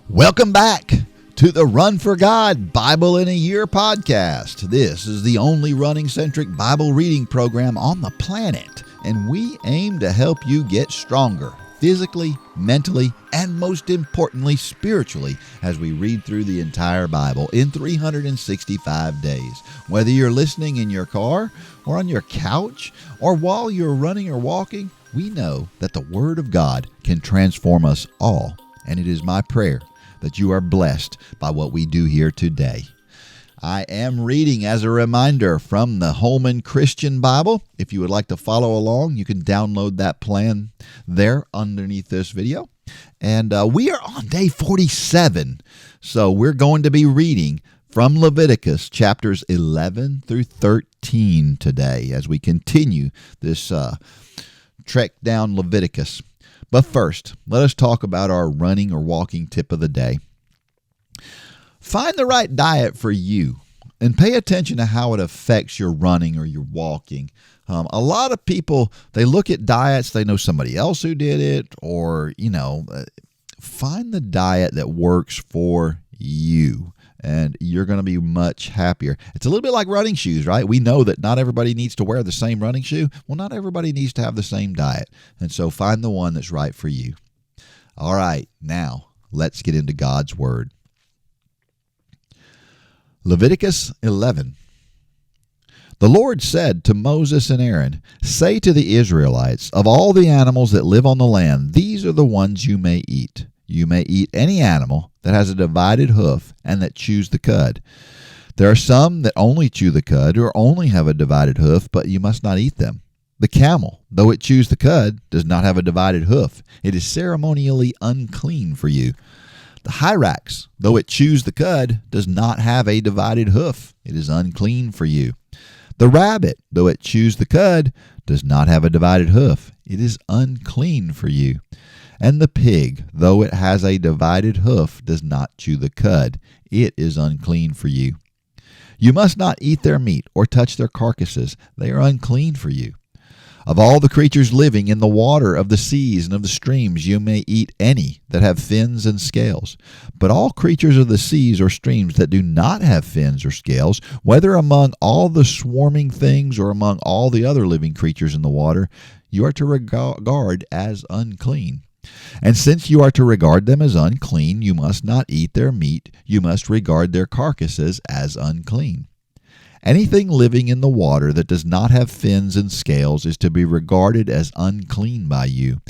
Welcome back to the Run for God Bible in a Year podcast. This is the only running-centric Bible reading program on the planet, and we aim to help you get stronger physically, mentally, and most importantly, spiritually, as we read through the entire Bible in 365 days. Whether you're listening in your car or on your couch or while you're running or walking, we know that the Word of God can transform us all, and it is my prayer that you are blessed by what we do here today. I am reading, as a reminder, from the Holman Christian Bible. If you would like to follow along, you can download that plan there underneath this video. And we are on day 47, so we're going to be reading from Leviticus chapters 11 through 13 today as we continue this trek down Leviticus. But first, let us talk about our running or walking tip of the day. Find the right diet for you and pay attention to how it affects your running or your walking. A lot of people, they look at diets, they know somebody else who did it, or, find the diet that works for you. And you're going to be much happier. It's a little bit like running shoes, right? We know that not everybody needs to wear the same running shoe. Well, not everybody needs to have the same diet. And so find the one that's right for you. All right, now let's get into God's Word. Leviticus 11. The Lord said to Moses and Aaron, "Say to the Israelites, of all the animals that live on the land, these are the ones you may eat. You may eat any animal that has a divided hoof and that chews the cud. There are some that only chew the cud or only have a divided hoof, but you must not eat them. The camel, though it chews the cud, does not have a divided hoof. It is ceremonially unclean for you. The hyrax, though it chews the cud, does not have a divided hoof. It is unclean for you. The rabbit, though it chews the cud, does not have a divided hoof. It is unclean for you. And the pig, though it has a divided hoof, does not chew the cud. It is unclean for you. You must not eat their meat or touch their carcasses. They are unclean for you. Of all the creatures living in the water of the seas and of the streams, you may eat any that have fins and scales. But all creatures of the seas or streams that do not have fins or scales, whether among all the swarming things or among all the other living creatures in the water, you are to regard as unclean. And since you are to regard them as unclean, you must not eat their meat. You must regard their carcasses as unclean. Anything living in the water that does not have fins and scales is to be regarded as unclean by you.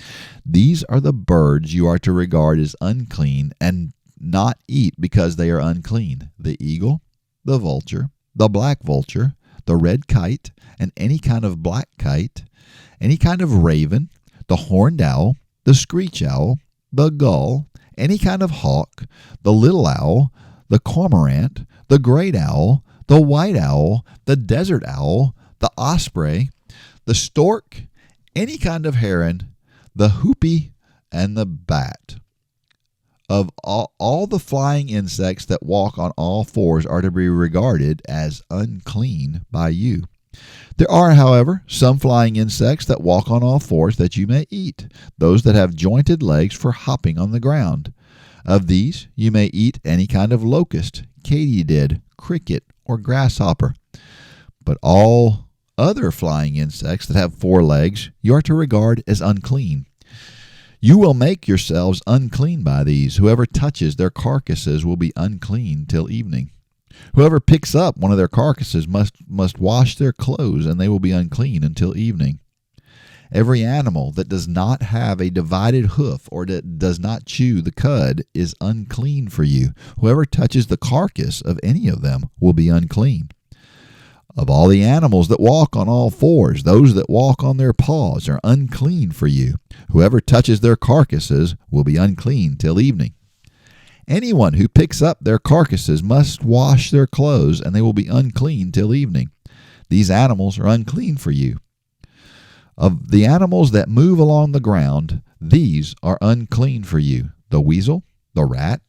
These are the birds you are to regard as unclean and not eat because they are unclean: the eagle, the vulture, the black vulture, the red kite, and any kind of black kite, any kind of raven, the horned owl, the screech owl, the gull, any kind of hawk, the little owl, the cormorant, the great owl, the white owl, the desert owl, the osprey, the stork, any kind of heron, the hoopie, and the bat. Of all the flying insects that walk on all fours are to be regarded as unclean by you. There are, however, some flying insects that walk on all fours that you may eat, those that have jointed legs for hopping on the ground. Of these you may eat any kind of locust, katydid, cricket, or grasshopper. But all other flying insects that have 4 legs you are to regard as unclean. You will make yourselves unclean by these. Whoever touches their carcasses will be unclean till evening. Whoever picks up one of their carcasses must wash their clothes, and they will be unclean until evening. Every animal that does not have a divided hoof or that does not chew the cud is unclean for you. Whoever touches the carcass of any of them will be unclean. Of all the animals that walk on all fours, those that walk on their paws are unclean for you. Whoever touches their carcasses will be unclean till evening. Anyone who picks up their carcasses must wash their clothes, and they will be unclean till evening. These animals are unclean for you. Of the animals that move along the ground, these are unclean for you: the weasel, the rat,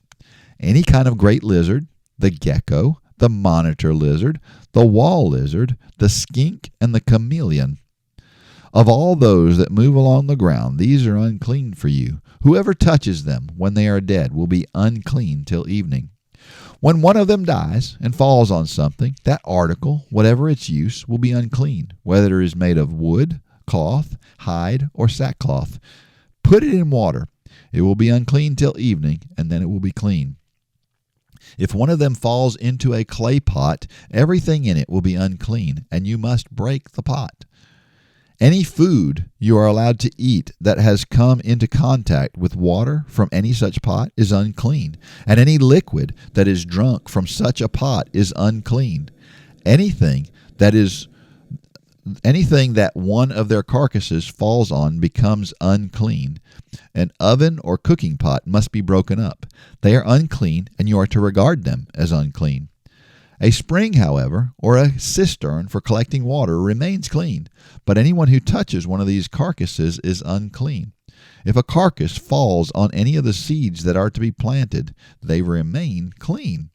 any kind of great lizard, the gecko, the monitor lizard, the wall lizard, the skink, and the chameleon. Of all those that move along the ground, these are unclean for you. Whoever touches them when they are dead will be unclean till evening. When one of them dies and falls on something, that article, whatever its use, will be unclean, whether it is made of wood, cloth, hide, or sackcloth. Put it in water. It will be unclean till evening, and then it will be clean. If one of them falls into a clay pot, everything in it will be unclean, and you must break the pot. Any food you are allowed to eat that has come into contact with water from any such pot is unclean, and any liquid that is drunk from such a pot is unclean. Anything that one of their carcasses falls on becomes unclean. An oven or cooking pot must be broken up. They are unclean, and you are to regard them as unclean. A spring, however, or a cistern for collecting water remains clean, but anyone who touches one of these carcasses is unclean. If a carcass falls on any of the seeds that are to be planted, they remain clean.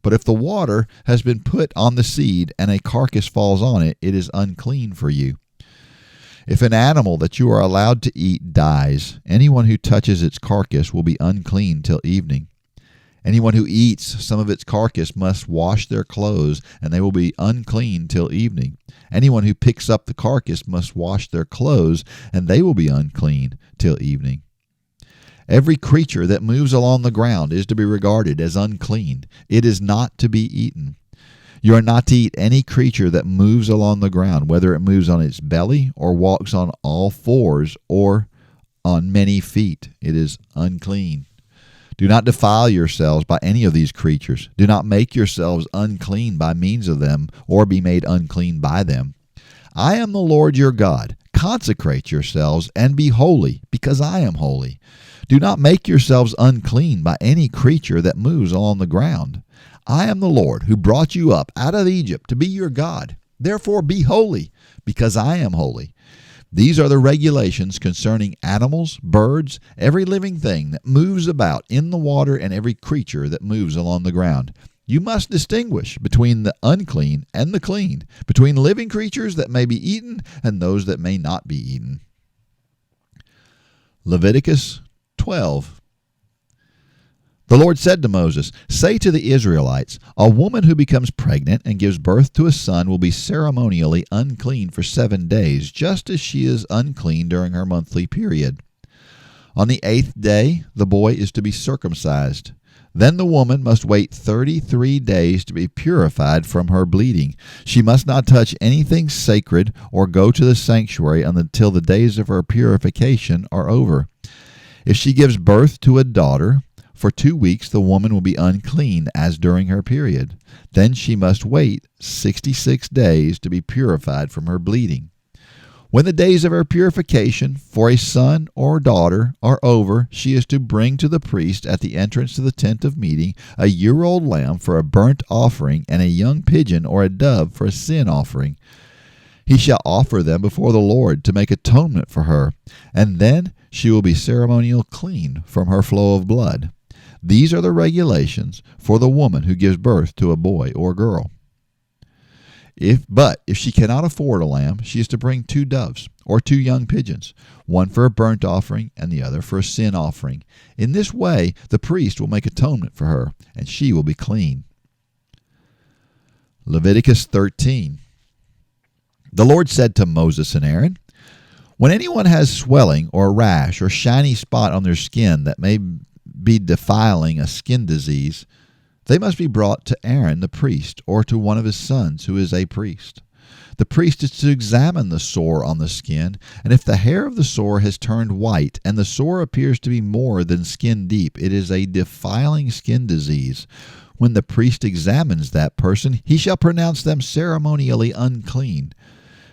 But if the water has been put on the seed and a carcass falls on it, it is unclean for you. If an animal that you are allowed to eat dies, anyone who touches its carcass will be unclean till evening. Anyone who eats some of its carcass must wash their clothes, and they will be unclean till evening. Anyone who picks up the carcass must wash their clothes, and they will be unclean till evening. Every creature that moves along the ground is to be regarded as unclean. It is not to be eaten. You are not to eat any creature that moves along the ground, whether it moves on its belly or walks on all fours or on many feet. It is unclean. Do not defile yourselves by any of these creatures. Do not make yourselves unclean by means of them, or be made unclean by them. I am the Lord your God. Consecrate yourselves and be holy, because I am holy. Do not make yourselves unclean by any creature that moves along the ground. I am the Lord who brought you up out of Egypt to be your God. Therefore be holy, because I am holy. These are the regulations concerning animals, birds, every living thing that moves about in the water, and every creature that moves along the ground. You must distinguish between the unclean and the clean, between living creatures that may be eaten and those that may not be eaten. Leviticus 12. The Lord said to Moses, "Say to the Israelites, a woman who becomes pregnant and gives birth to a son will be ceremonially unclean for 7 days, just as she is unclean during her monthly period. On the 8th day, the boy is to be circumcised. Then the woman must wait 33 days to be purified from her bleeding. She must not touch anything sacred or go to the sanctuary until the days of her purification are over. If she gives birth to a daughter, for 2 weeks the woman will be unclean as during her period. Then she must wait 66 days to be purified from her bleeding. When the days of her purification for a son or daughter are over, she is to bring to the priest at the entrance to the tent of meeting a year-old lamb for a burnt offering and a young pigeon or a dove for a sin offering. He shall offer them before the Lord to make atonement for her, and then she will be ceremonially clean from her flow of blood. These are the regulations for the woman who gives birth to a boy or girl. But if she cannot afford a lamb, she is to bring 2 doves or 2 young pigeons, one for a burnt offering and the other for a sin offering. In this way, the priest will make atonement for her, and she will be clean. Leviticus 13. The Lord said to Moses and Aaron, "When anyone has swelling or rash or shiny spot on their skin that may be defiling a skin disease, they must be brought to Aaron the priest or to one of his sons who is a priest. The priest is to examine the sore on the skin, and if the hair of the sore has turned white and the sore appears to be more than skin deep, it is a defiling skin disease. When the priest examines that person, he shall pronounce them ceremonially unclean.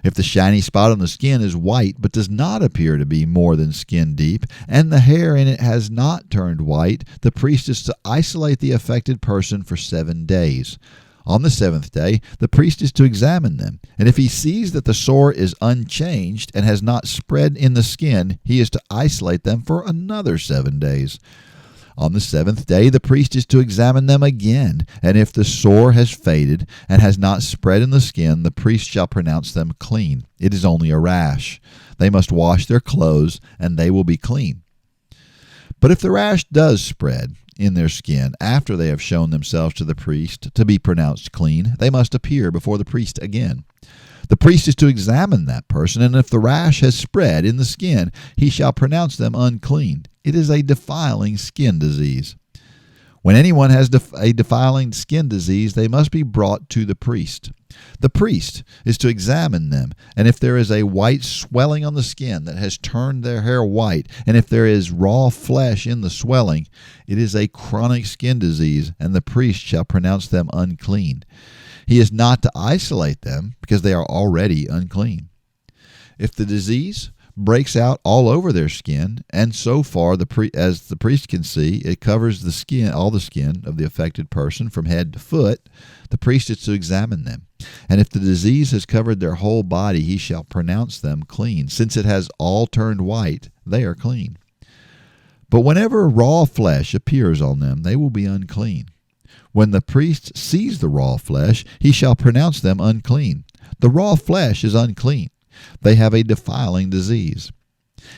If the shiny spot on the skin is white but does not appear to be more than skin deep, and the hair in it has not turned white, the priest is to isolate the affected person for 7 days. On the 7th day, the priest is to examine them, and if he sees that the sore is unchanged and has not spread in the skin, he is to isolate them for another 7 days. On the seventh day the priest is to examine them again, and if the sore has faded and has not spread in the skin, the priest shall pronounce them clean. It is only a rash. They must wash their clothes, and they will be clean. But if the rash does spread in their skin after they have shown themselves to the priest to be pronounced clean, they must appear before the priest again. The priest is to examine that person, and if the rash has spread in the skin, he shall pronounce them unclean. It is a defiling skin disease. When anyone has a defiling skin disease, they must be brought to the priest. The priest is to examine them, and if there is a white swelling on the skin that has turned their hair white, and if there is raw flesh in the swelling, it is a chronic skin disease, and the priest shall pronounce them unclean. He is not to isolate them because they are already unclean. If the disease breaks out all over their skin, and so far as the priest can see, it covers the skin, all the skin of the affected person from head to foot, the priest is to examine them. And if the disease has covered their whole body, he shall pronounce them clean. Since it has all turned white, they are clean. But whenever raw flesh appears on them, they will be unclean. When the priest sees the raw flesh, he shall pronounce them unclean. The raw flesh is unclean. They have a defiling disease.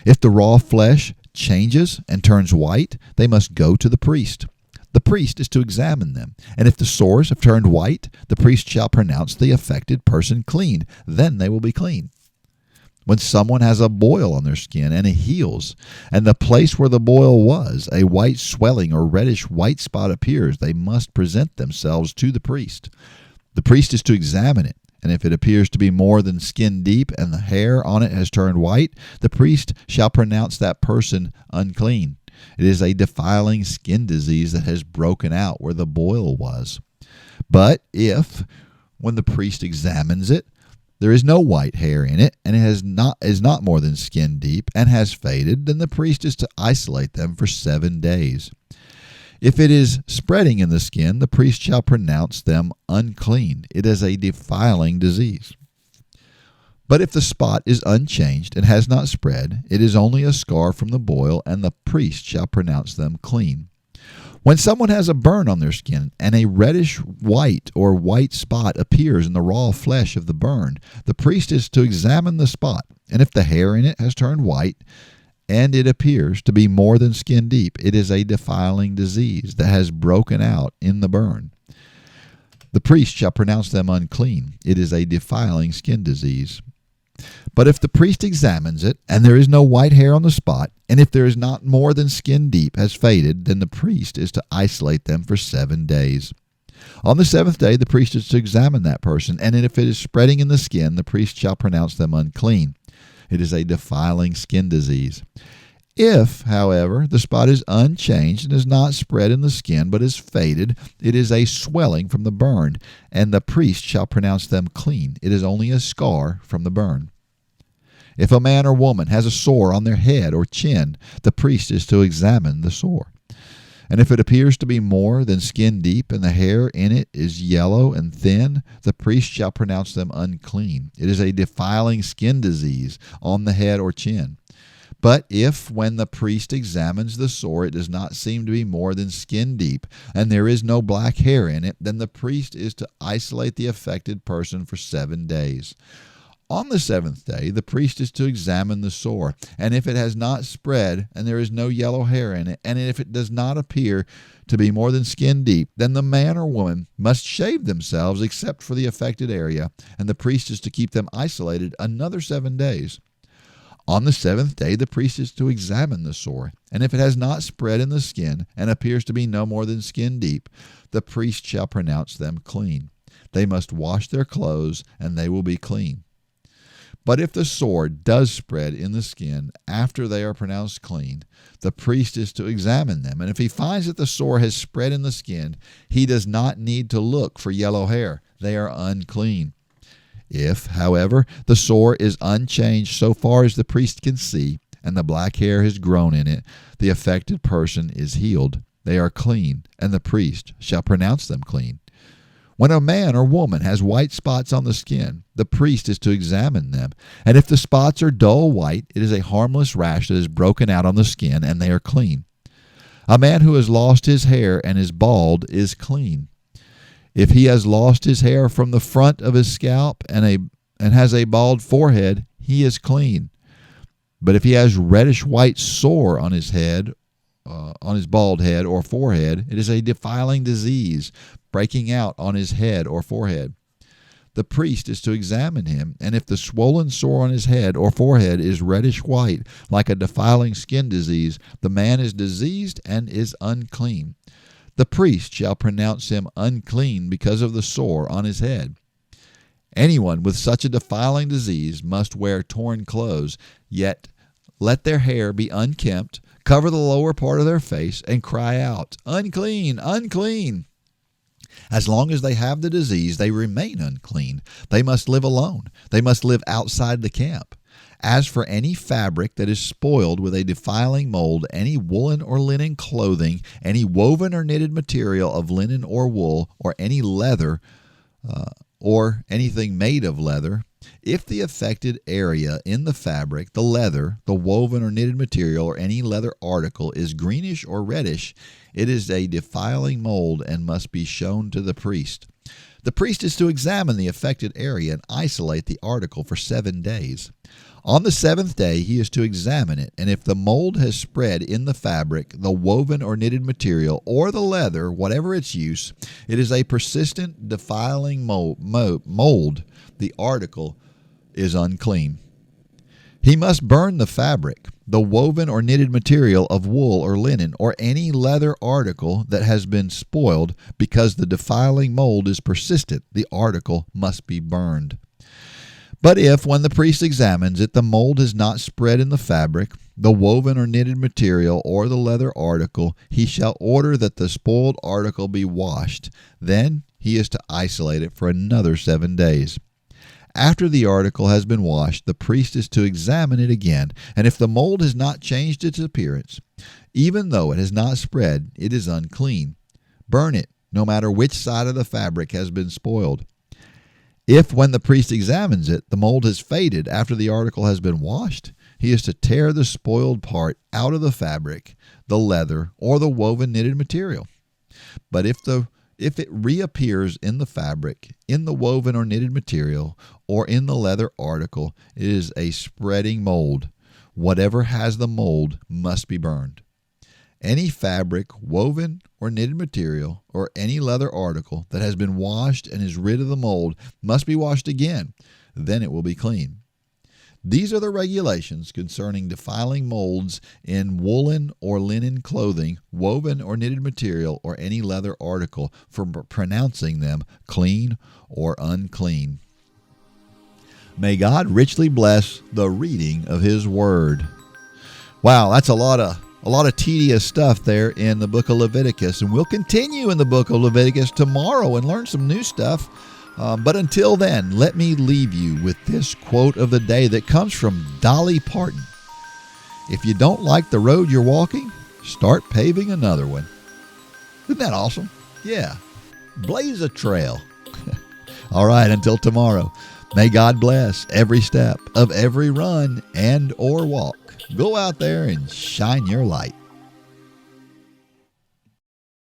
If the raw flesh changes and turns white, they must go to the priest. The priest is to examine them, and if the sores have turned white, the priest shall pronounce the affected person clean. Then they will be clean. When someone has a boil on their skin and it heals, and the place where the boil was, a white swelling or reddish white spot appears, they must present themselves to the priest. The priest is to examine it, and if it appears to be more than skin deep and the hair on it has turned white, the priest shall pronounce that person unclean. It is a defiling skin disease that has broken out where the boil was. But if, when the priest examines it, there is no white hair in it, and it is not more than skin deep and has faded, then the priest is to isolate them for 7 days. If it is spreading in the skin, the priest shall pronounce them unclean. It is a defiling disease. But if the spot is unchanged and has not spread, it is only a scar from the boil, and the priest shall pronounce them clean. When someone has a burn on their skin and a reddish white or white spot appears in the raw flesh of the burn, the priest is to examine the spot, and if the hair in it has turned white and it appears to be more than skin deep, it is a defiling disease that has broken out in the burn. The priest shall pronounce them unclean. It is a defiling skin disease. But if the priest examines it, and there is no white hair on the spot, and if there is not more than skin deep has faded, then the priest is to isolate them for 7 days. On the 7th day the priest is to examine that person, and if it is spreading in the skin, the priest shall pronounce them unclean. It is a defiling skin disease. If, however, the spot is unchanged and is not spread in the skin, but is faded, it is a swelling from the burn, and the priest shall pronounce them clean. It is only a scar from the burn. If a man or woman has a sore on their head or chin, the priest is to examine the sore. And if it appears to be more than skin deep, and the hair in it is yellow and thin, the priest shall pronounce them unclean. It is a defiling skin disease on the head or chin. But if, when the priest examines the sore, it does not seem to be more than skin deep, and there is no black hair in it, then the priest is to isolate the affected person for 7 days. On the 7th day, the priest is to examine the sore, and if it has not spread, and there is no yellow hair in it, and if it does not appear to be more than skin deep, then the man or woman must shave themselves except for the affected area, and the priest is to keep them isolated another 7 days. On the 7th day the priest is to examine the sore, and if it has not spread in the skin, and appears to be no more than skin deep, the priest shall pronounce them clean. They must wash their clothes, and they will be clean. But if the sore does spread in the skin after they are pronounced clean, the priest is to examine them, and if he finds that the sore has spread in the skin, he does not need to look for yellow hair. They are unclean. If, however, the sore is unchanged so far as the priest can see, and the black hair has grown in it, the affected person is healed. They are clean, and the priest shall pronounce them clean. When a man or woman has white spots on the skin, the priest is to examine them, and if the spots are dull white, it is a harmless rash that has broken out on the skin, and they are clean. A man who has lost his hair and is bald is clean. If he has lost his hair from the front of his scalp and has a bald forehead, he is clean. But if he has reddish-white sore on his head, on his bald head or forehead, it is a defiling disease breaking out on his head or forehead. The priest is to examine him, and if the swollen sore on his head or forehead is reddish-white, like a defiling skin disease, the man is diseased and is unclean. The priest shall pronounce him unclean because of the sore on his head. Anyone with such a defiling disease must wear torn clothes, yet let their hair be unkempt, cover the lower part of their face, and cry out, "Unclean, unclean!" As long as they have the disease, they remain unclean. They must live alone. They must live outside the camp. As for any fabric that is spoiled with a defiling mold, any woolen or linen clothing, any woven or knitted material of linen or wool, or any leather, or anything made of leather, if the affected area in the fabric, the leather, the woven or knitted material, or any leather article is greenish or reddish, it is a defiling mold and must be shown to the priest. The priest is to examine the affected area and isolate the article for 7 days. On the 7th day he is to examine it, and if the mold has spread in the fabric, the woven or knitted material, or the leather, whatever its use, it is a persistent defiling mold. The article is unclean. He must burn the fabric, the woven or knitted material of wool or linen, or any leather article that has been spoiled, because the defiling mold is persistent. The article must be burned. But if, when the priest examines it, the mold has not spread in the fabric, the woven or knitted material, or the leather article, he shall order that the spoiled article be washed. Then he is to isolate it for another 7 days. After the article has been washed, the priest is to examine it again, and if the mold has not changed its appearance, even though it has not spread, it is unclean. Burn it, no matter which side of the fabric has been spoiled. If, when the priest examines it, the mold has faded after the article has been washed, he is to tear the spoiled part out of the fabric, the leather, or the woven knitted material. But if it reappears in the fabric, in the woven or knitted material, or in the leather article, it is a spreading mold. Whatever has the mold must be burned. Any fabric, woven or knitted material, or any leather article that has been washed and is rid of the mold must be washed again. Then it will be clean. These are the regulations concerning defiling molds in woolen or linen clothing, woven or knitted material, or any leather article, for pronouncing them clean or unclean. May God richly bless the reading of His Word. Wow, that's a lot of tedious stuff there in the book of Leviticus, and we'll continue in the book of Leviticus tomorrow and learn some new stuff. But until then, let me leave you with this quote of the day that comes from Dolly Parton. If you don't like the road you're walking, start paving another one. Isn't that awesome? Yeah. Blaze a trail. All right, until tomorrow, may God bless every step of every run and or walk. Go out there and shine your light.